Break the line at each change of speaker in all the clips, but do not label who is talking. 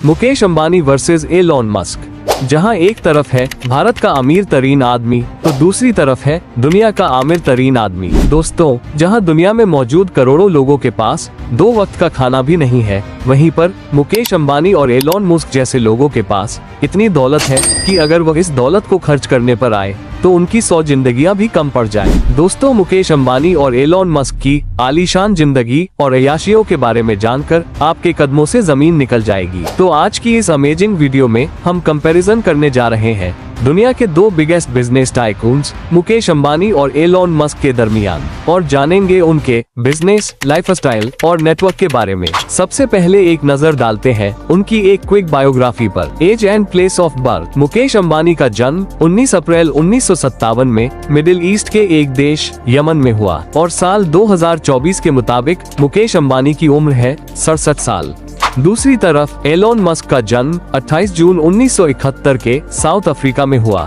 Mukesh Ambani versus Elon Musk. जहां एक तरफ है भारत का अमीर तरीन आदमी तो दूसरी तरफ है दुनिया का आमिर तरीन आदमी। दोस्तों, जहां दुनिया में मौजूद करोड़ों लोगों के पास 2 वक्त का खाना भी नहीं है, वहीं पर मुकेश अंबानी और एलोन मस्क जैसे लोगों के पास इतनी दौलत है कि अगर वह इस दौलत को खर्च करने पर आए तो उनकी 100 जिंदगियां भी कम पड़ जाए। दोस्तों, मुकेश अंबानी और एलोन मस्क की आलीशान जिंदगी और अय्याशियों के बारे में जानकर आपके कदमों से जमीन निकल जाएगी। तो आज की इस अमेजिंग वीडियो में हम कंपैरिजन करने जा रहे हैं दुनिया के 2 biggest business tycoons Mukesh Ambani और एलोन मस्क के दरमियान, और जानेंगे उनके बिजनेस, लाइफस्टाइल और नेटवर्क के बारे में। सबसे पहले एक नजर डालते हैं उनकी एक क्विक बायोग्राफी पर। Age and place of birth. Mukesh Ambani का जन्म 19 अप्रैल 1957 में मिडिल ईस्ट के एक देश यमन में हुआ और साल 2024 के मुताबिक मुकेश अंबानी की उम्र है 67 साल। दूसरी तरफ एलोन मस्क का जन्म 28 जून 1971 के साउथ अफ्रीका में हुआ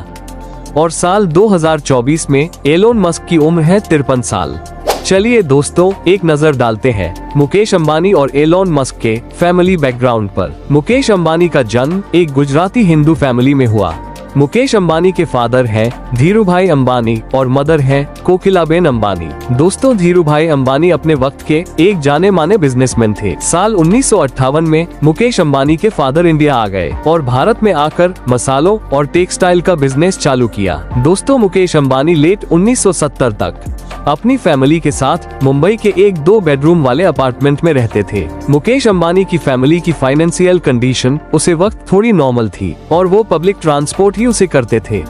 और साल 2024 में एलोन मस्क की उम्र है 53 साल। चलिए दोस्तों, एक नजर डालते हैं मुकेश अंबानी और एलोन मस्क के फैमिली बैकग्राउंड पर। मुकेश अंबानी का जन्म एक गुजराती हिंदू फैमिली में हुआ। मुकेश अंबानी के फादर हैं धीरूभाई अंबानी और मदर हैं कोकिलाबेन अंबानी। दोस्तों, धीरूभाई अंबानी अपने वक्त के एक जाने माने बिजनेसमैन थे। साल 1958 में मुकेश अंबानी के फादर इंडिया आ गए और भारत में आकर मसालों और टेक्सटाइल का बिजनेस चालू किया। दोस्तों, मुकेश अंबानी लेट 1970 तक अपनी फैमिली के साथ मुंबई के एक 2 बेडरूम वाले अपार्टमेंट में रहते थे। मुकेश अंबानी की फैमिली की फाइनेंशियल कंडीशन उसे वक्त थोड़ी नॉर्मल थी और वो पब्लिक ट्रांसपोर्ट ही उसे करते थे।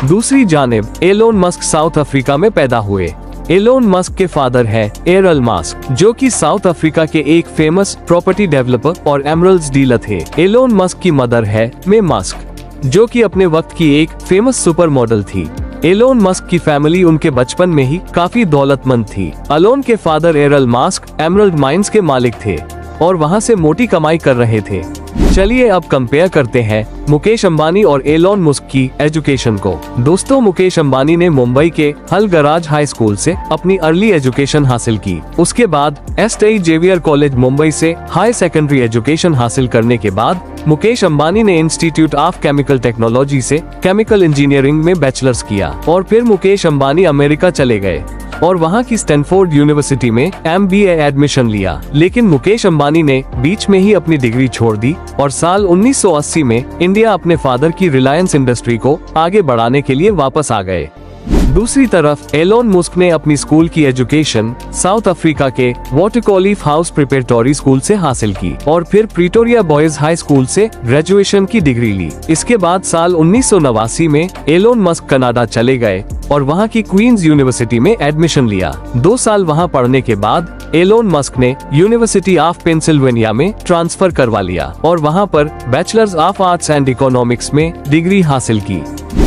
दूसरी जानिब एलोन मस्क साउथ अफ्रीका में पैदा हुए। एलोन मस्क के फादर है एरल मस्क, जो कि साउथ अफ्रीका के एक फेमस प्रॉपर्टी डेवलपर और एमरल्ड्स डीलर थे। एलोन मस्क की मदर है मे मस्क, जो कि अपने वक्त की एक फेमस सुपर मॉडल थी। एलोन मस्क की फैमिली उनके बचपन में ही काफी दौलतमंद थी। एलोन के फादर एरल मस्क एमरल्ड माइंस के मालिक थे और वहां से मोटी कमाई कर रहे थे। चलिए अब कंपेयर करते हैं मुकेश अंबानी और एलोन मस्क की एजुकेशन को। दोस्तों, मुकेश अंबानी ने मुंबई के हल गराज हाई स्कूल से अपनी अर्ली एजुकेशन हासिल की। उसके बाद एसटी जेवियर कॉलेज मुंबई से हाई सेकेंडरी एजुकेशन हासिल करने के बाद मुकेश अंबानी ने इंस्टीट्यूट ऑफ केमिकल टेक्नोलॉजी से केमिकल इंजीनियरिंग में बैचलर्स किया और फिर मुकेश अंबानी अमेरिका चले गए और वहां की स्टैनफोर्ड यूनिवर्सिटी में MBA एडमिशन लिया। लेकिन मुकेश अंबानी ने बीच में ही अपनी डिग्री छोड़ दी और साल 1980 में इंडिया अपने फादर की रिलायंस इंडस्ट्री को आगे बढ़ाने के लिए वापस आ गए। दूसरी तरफ एलोन मस्क ने अपनी स्कूल की एजुकेशन साउथ अफ्रीका के वॉटरकॉलीफ हाउस प्रिपरेटरी स्कूल से हासिल की और फिर प्रिटोरिया बॉयज हाई स्कूल से ग्रेजुएशन की डिग्री ली। इसके बाद साल 1989 में एलोन मस्क कनाडा चले गए और वहां की क्वींस यूनिवर्सिटी में एडमिशन लिया। 2 साल वहां पढ़ने के बाद एलोन मस्क ने यूनिवर्सिटी ऑफ पेंसिल्वेनिया में ट्रांसफर करवा लिया और वहां पर bachelors of arts and economics में डिग्री हासिल की।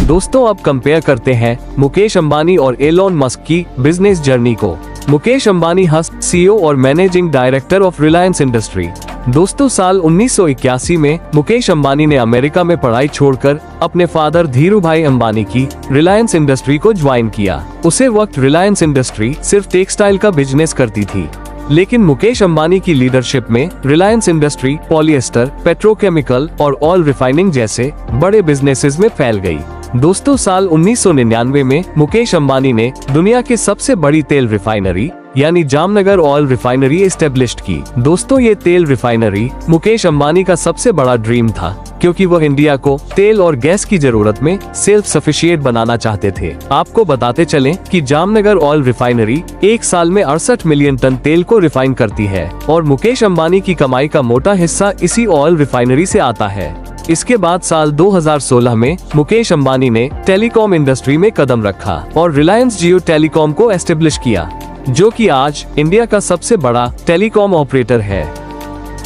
दोस्तों, अब कंपेयर करते हैं मुकेश अंबानी और एलोन मस्क की बिजनेस जर्नी को। मुकेश अंबानी हस्त CEO और managing director of Reliance industry. दोस्तों, साल 1981 में मुकेश अंबानी ने अमेरिका में पढ़ाई छोड़कर अपने फादर धीरूभाई अंबानी की रिलायंस इंडस्ट्री को ज्वाइन किया। उसे वक्त रिलायंस इंडस्ट्री सिर्फ टेक्सटाइल का बिजनेस करती थी, लेकिन मुकेश अंबानी की लीडरशिप में रिलायंस इंडस्ट्री पॉलिएस्टर, पेट्रोकेमिकल और ऑयल रिफाइनिंग जैसे बड़े बिजनेसेस में फैल गई। दोस्तों, साल 1999 में मुकेश अंबानी ने दुनिया की सबसे बड़ी तेल रिफाइनरी यानी जामनगर ऑयल रिफाइनरी एस्टेब्लिश्ड की। दोस्तों, ये तेल रिफाइनरी मुकेश अंबानी का सबसे बड़ा ड्रीम था क्योंकि वह इंडिया को तेल और गैस की जरूरत में सेल्फ सफिशिएंट बनाना चाहते थे। आपको बताते चलें कि जामनगर ऑयल रिफाइनरी एक साल में 68 मिलियन टन तेल को रिफाइन करती है और मुकेश अंबानी की कमाई का मोटा हिस्सा इसी ऑयल रिफाइनरी से आता है। इसके बाद साल 2016 में मुकेश अंबानी ने टेलीकॉम इंडस्ट्री में कदम रखा और रिलायंस जियो टेलीकॉम को एस्टेब्लिश किया, जो कि आज इंडिया का सबसे बड़ा टेलीकॉम ऑपरेटर है।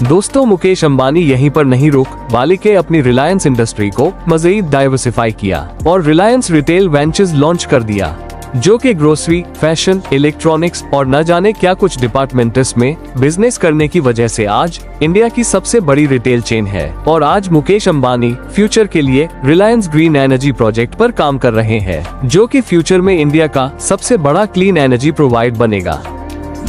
दोस्तों, मुकेश अंबानी यहीं पर नहीं रुक बल्कि अपनी रिलायंस इंडस्ट्री को मजीद डाइवर्सिफाई किया और रिलायंस रिटेल वेंचर्स लॉन्च कर दिया, जो कि ग्रोसरी, फैशन, इलेक्ट्रॉनिक्स और न जाने क्या कुछ डिपार्टमेंट्स में बिजनेस करने की वजह से आज इंडिया की सबसे बड़ी रिटेल चेन है। और आज मुकेश अंबानी फ्यूचर के लिए रिलायंस ग्रीन एनर्जी प्रोजेक्ट पर काम कर रहे हैं, जो कि फ्यूचर में इंडिया का सबसे बड़ा क्लीन एनर्जी प्रोवाइड बनेगा।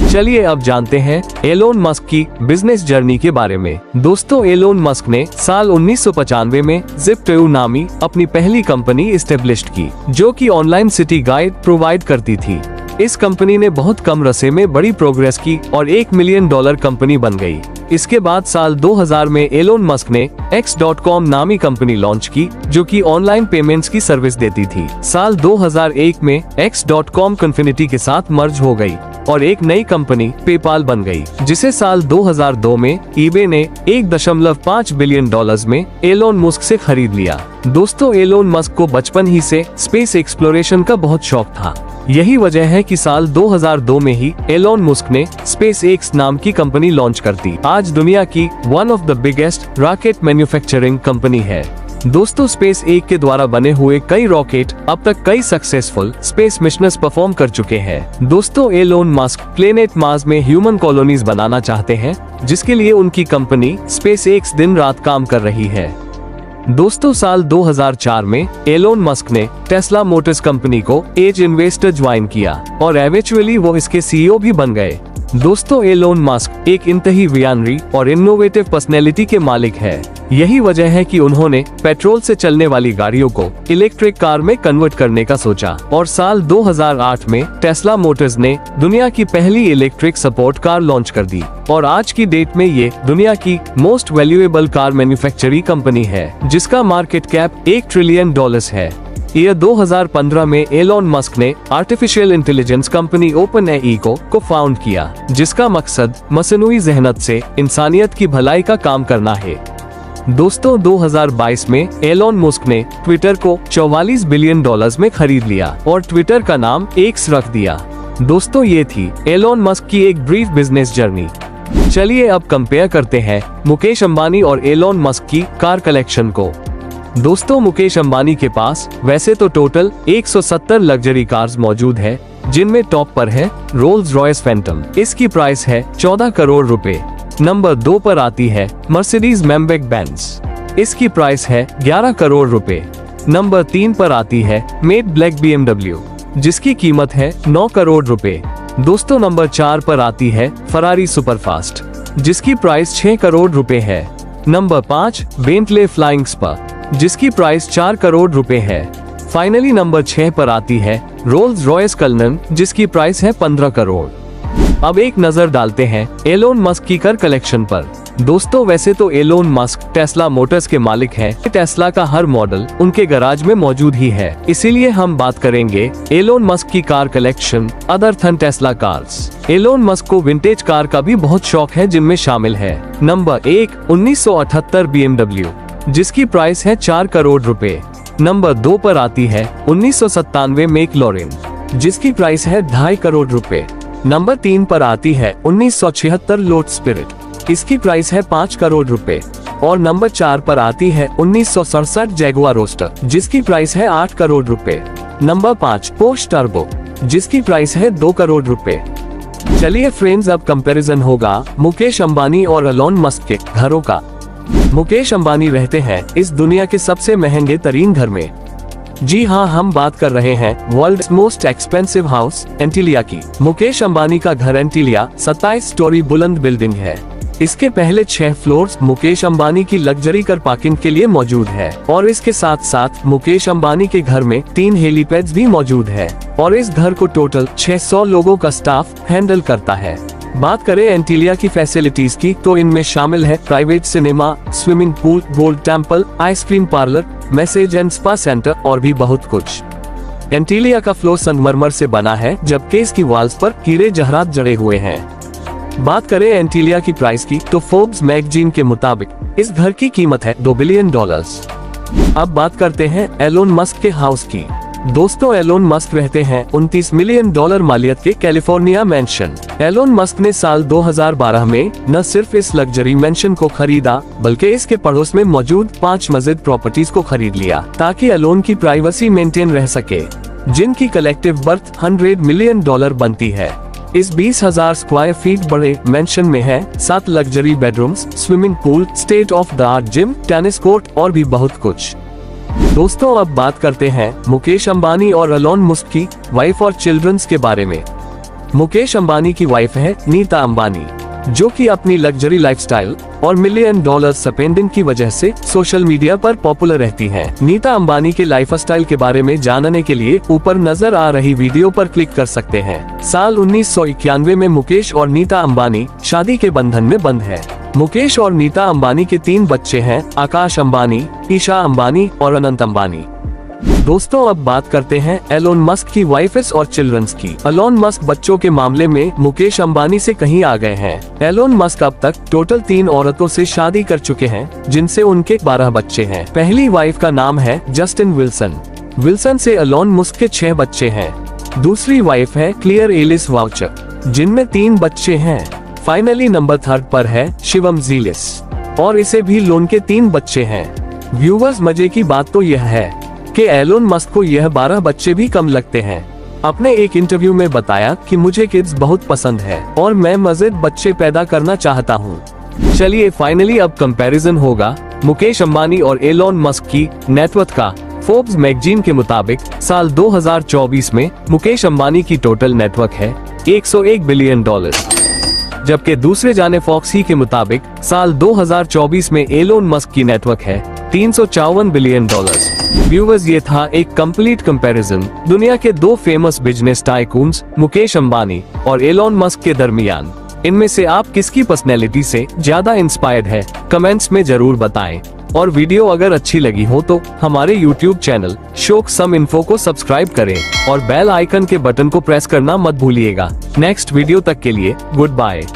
चलिए अब जानते हैं एलोन मस्क की बिजनेस जर्नी के बारे में। दोस्तों, एलोन मस्क ने साल 1995 में Zip2 नामी अपनी पहली कंपनी इस्टेब्लिश की, जो कि ऑनलाइन सिटी गाइड प्रोवाइड करती थी। इस कंपनी ने बहुत कम रसे में बड़ी प्रोग्रेस की और $1 मिलियन कंपनी बन गई। इसके बाद साल 2000 में एलोन मस्क ने X.com नामी कंपनी लॉन्च की, जो कि ऑनलाइन पेमेंट्स की सर्विस देती थी। साल 2001 में X.com कन्फिनिटी के साथ मर्ज हो गई और एक नई कंपनी पेपाल बन गई, जिसे साल 2002 में eBay ने $1.5 बिलियन में एलोन मस्क से खरीद लिया। दोस्तों, एलोन मस्क को बचपन ही से स्पेस एक्सप्लोरेशन का बहुत शौक था। यही वजह है कि साल 2002 में ही एलोन मस्क ने SpaceX नाम की कंपनी लॉन्च कर दी। आज दुनिया की one of the biggest rocket manufacturing company है। दोस्तों, SpaceX के द्वारा बने हुए कई रॉकेट अब तक कई सक्सेसफुल स्पेस मिशंस परफॉर्म कर चुके हैं। दोस्तों, एलोन मस्क प्लेनेट मार्स में ह्यूमन कॉलोनीज बनाना चाहते हैं, जिसके लिए उनकी कंपनी SpaceX दिन रात काम कर रही है। दोस्तों, साल 2004 में एलोन मस्क ने टेस्ला मोटर्स कंपनी को एज इन्वेस्टर ज्वाइन किया और एवेंचुअली वो इसके CEO भी बन गए। दोस्तों, एलोन मस्क एक इंतही वियानरी और इनोवेटिव पर्सनैलिटी के मालिक है। यही वजह है कि उन्होंने पेट्रोल से चलने वाली गाड़ियों को इलेक्ट्रिक कार में कन्वर्ट करने का सोचा और साल 2008 में टेस्ला मोटर्स ने दुनिया की पहली इलेक्ट्रिक सपोर्ट कार लॉन्च कर दी और आज की डेट में ये दुनिया की most valuable car manufacturing company है, जिसका मार्केट कैप $1 ट्रिलियन है। ईयर 2015 में एलोन मस्क ने आर्टिफिशियल इंटेलिजेंस कंपनी OpenAI को फाउंड किया, जिसका मकसद मसनूई ज़हनत से इंसानियत की भलाई का काम करना है। दोस्तों, 2022 में एलोन मस्क ने ट्विटर को $44 बिलियन में खरीद लिया और ट्विटर का नाम X रख दिया। दोस्तों, ये थी एलोन मस्क की एक ब्रीफ बिजनेस जर्नी। चलिए अब कंपेयर करते हैं मुकेश अंबानी और एलोन मस्क की कार कलेक्शन को। दोस्तों, मुकेश अंबानी के पास वैसे तो टोटल 170 लग्जरी कार्स मौजूद है, जिनमें टॉप पर है रोल्स रॉयस फैंटम। इसकी प्राइस है 14 करोड़ रुपए। नंबर 2 पर आती है मर्सिडीज मैम्बेक बेंज। इसकी प्राइस है 11 करोड़ रुपए। नंबर 3 पर आती है मेट ब्लैक BMW, जिसकी कीमत है 9 करोड़ रुपए। दोस्तों, नंबर 4 पर आती है फरारी सुपरफास्ट, जिसकी प्राइस 6 करोड़ रुपए है। नंबर 5 बेंटले फ्लाइंग स्पर, जिसकी प्राइस 4 करोड़ रुपए है। फाइनली नंबर 6 पर आती है रोल्स रॉयस कल्नन, जिसकी प्राइस है 15 करोड़। अब एक नजर डालते हैं एलोन मस्क की कार कलेक्शन पर। दोस्तों, वैसे तो एलोन मस्क टेस्ला मोटर्स के मालिक हैं। टेस्ला का हर मॉडल उनके गैराज में मौजूद ही है, इसीलिए हम बात करेंगे एलोन मस्क की कार कलेक्शन अदर थन टेस्ला कार्स। एलोन मस्क को विंटेज कार का भी बहुत शौक है, जिनमें शामिल है नंबर 1 1978 BMW, जिसकी प्राइस है 4 करोड़ रुपए। नंबर 2 पर आती है 1997 मैकलॉरेन, जिसकी प्राइस है 2.5 करोड़ रुपए। नंबर 3 पर आती है 1976 लोट स्पिरिट, इसकी प्राइस है 5 करोड़ रुपए। और नंबर 4 पर आती है 1967 जैगुआर रोस्टर, जिसकी प्राइस है 8 करोड़ रुपए। नंबर 5 पोर्श टर्बो, जिसकी प्राइस है 2 करोड़ रुपए। चलिए फ्रेंड्स, अब कंपैरिजन होगा मुकेश अंबानी और एलोन मस्क के घरों का। मुकेश अंबानी रहते हैं इस दुनिया के सबसे महंगे तरीन घर में। जी हाँ, हम बात कर रहे हैं world's most expensive house Antilia की। मुकेश अंबानी का घर एंटीलिया 27 स्टोरी बुलंद बिल्डिंग है। इसके पहले 6 फ्लोर्स मुकेश अंबानी की लग्जरी कार पार्किंग के लिए मौजूद है और इसके साथ साथ मुकेश अंबानी के घर में 3 हेलीपैड्स भी मौजूद है और इस घर को टोटल 600 लोगों का स्टाफ हैंडल करता है। बात करें एंटीलिया की फैसिलिटीज की, तो इनमें शामिल है private cinema, swimming pool, gold temple, ice cream parlour, message and spa centre और भी बहुत कुछ। एंटीलिया का फ्लोर संगमरमर से बना है, जबकि इसकी वॉल्स पर हीरे जवाहरात जड़े हुए हैं। बात करें एंटीलिया की प्राइस की, तो फोर्ब्स मैगजीन के मुताबिक इस घर की कीमत है $2 बिलियन। अब बात करते हैं एलोन मस्क के हाउस की। दोस्तों, एलोन मस्क रहते हैं $29 मिलियन मालियत के कैलिफोर्निया मैंशन। एलोन मस्क ने साल 2012 में न सिर्फ इस लग्जरी मैंशन को खरीदा, बल्कि इसके पड़ोस में मौजूद 5 मजीद प्रॉपर्टीज को खरीद लिया, ताकि एलोन की प्राइवेसी मेंटेन रह सके, जिनकी कलेक्टिव बर्थ $100 मिलियन बनती है। इस 20,000 स्क्वायर फीट बड़े मैंशन में है 7 luxury bedrooms, swimming pool, state of the art gym, tennis court और भी बहुत कुछ। दोस्तों, अब बात करते हैं मुकेश अंबानी और एलोन मस्क की वाइफ और चिल्ड्रंस के बारे में। मुकेश अंबानी की वाइफ है नीता अंबानी, जो कि अपनी लग्जरी लाइफस्टाइल और $1 मिलियन स्पेंडिंग की वजह से सोशल मीडिया पर पॉपुलर रहती हैं। नीता अंबानी के लाइफस्टाइल के बारे में जानने के लिए ऊपर नजर आ रही वीडियो पर क्लिक कर सकते हैं। साल 1991 में मुकेश और नीता अंबानी शादी के बंधन में बंध है। मुकेश और नीता अंबानी के 3 बच्चे हैं, आकाश अंबानी, ईशा अंबानी और अनंत अंबानी। दोस्तों अब बात करते हैं एलोन मस्क की वाइफ्स और चिल्ड्रंस की। एलोन मस्क बच्चों के मामले में मुकेश अंबानी से कहीं आ गए हैं। एलोन मस्क अब तक टोटल 3 औरतों से शादी कर चुके हैं, जिनसे उनके 12 बच्चे हैं। पहली वाइफ का नाम है जस्टिन विल्सन। विल्सन से एलोन मस्क के 6 बच्चे हैं। दूसरी वाइफ है क्लेयर एलिस वाउचर, जिनमें 3 बच्चे हैं। फाइनली नंबर 3 पर है शिवम जीलिस, और इसे भी लोन के 3 बच्चे हैं। व्यूवर्स, मजे की बात तो यह है कि एलोन मस्क को यह 12 बच्चे भी कम लगते हैं। अपने एक इंटरव्यू में बताया कि मुझे किड्स बहुत पसंद है और मैं मजीद बच्चे पैदा करना चाहता हूँ। चलिए फाइनली अब कंपैरिजन होगा मुकेश अंबानी और एलोन मस्क की नेटवर्थ का। फोर्ब्स मैगजीन के मुताबिक साल 2024 में मुकेश अंबानी की टोटल नेटवर्थ है $101 बिलियन, जबकि दूसरे जाने फॉक्सी के मुताबिक साल 2024 में एलोन मस्क की नेटवर्थ है $354 बिलियन। व्यूवर्स, ये था एक कंप्लीट कंपैरिजन दुनिया के 2 famous business tycoons Mukesh Ambani और एलोन मस्क के दरमियान। इनमें से आप किसकी पर्सनैलिटी से ज्यादा इंस्पायर्ड है, कमेंट्स में जरूर बताएं। और वीडियो अगर अच्छी लगी हो तो हमारे YouTube चैनल शोक सम इन्फो को सब्सक्राइब करें और बेल आइकन के बटन को प्रेस करना मत भूलिएगा। नेक्स्ट वीडियो तक के लिए गुड बाय।